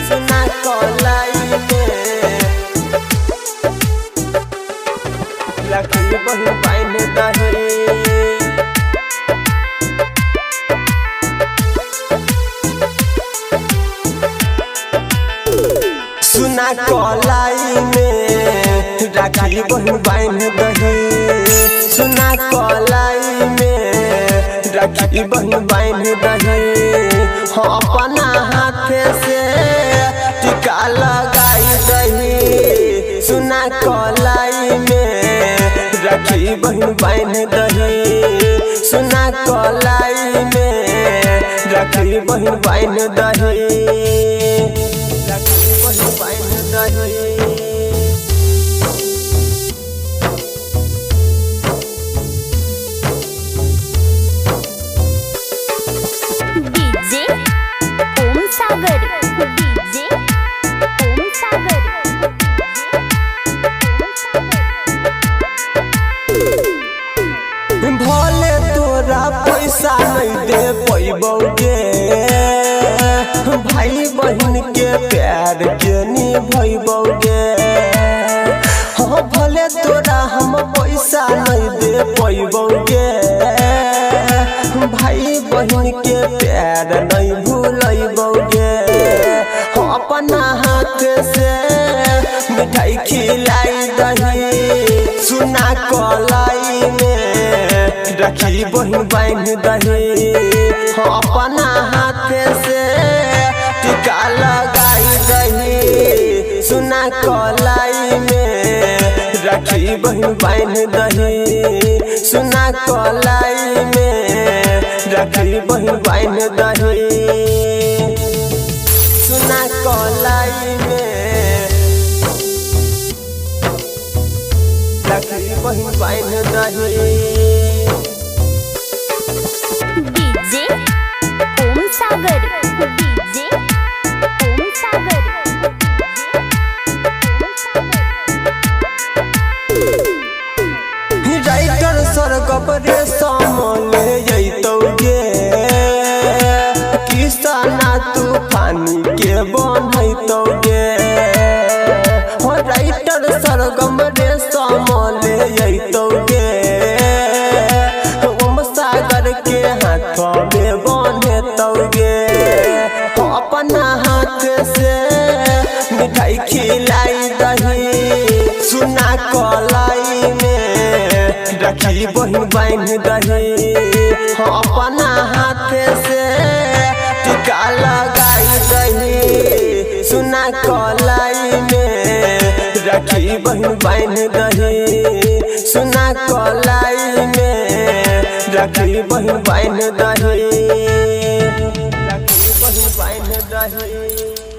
सुना कलाई में लकड़ी बहु पाइन दही सुना कलाई में राखी बहु पाइन दही सुना कलाई में राखी बहु पाइन दही हाँ अपना हाथ से टिका लगाई दही सुना कलाई में राखी बहु पाइन दही सुना कलाई में राखी बहु पाइन दही राखी बहु पाइन दही डीजे ओम सागर डीजे ओम सागर भले तोरा पैसा नहीं दे पैबोगे भाई बहन के प्यार के निभैबोगे हाँ भले तोरा हम पैसा नहीं दे पैबोगे भाई बहन के प्यार नहीं भूलैबोगे हाँ अपना हाथ से मिठाई खिलाई दही सुना कलाई में राखी बहु बाइन दही हाँ अपना हाथ से टिका लगाई दही सुना कलाई में राखी बहु बाइन दही सुना कलाई में राखी बहु बाइन दही सुना कलाई में राखी बहु बाइन दही डीजे ओम सागर डीजे ओम सागर राइटर स्वर्ग रे समले जैतौगे किसाना तूफानी के बनैतौगे हो राइटर स्वर्ग रे समले जैतौगे ओम सागर के हाथ में बंधतौगे हो अपना हाथ से मिठाई खिलाई दही सुना कलाई में राखी बहु बाइन दही हाँ अपना हाथ से टिका लगाई दही सुना कलाई में राखी बहु बाइन दही सुना कलाई में राखी बहु बाइन दही राखी बहु बाइन दही।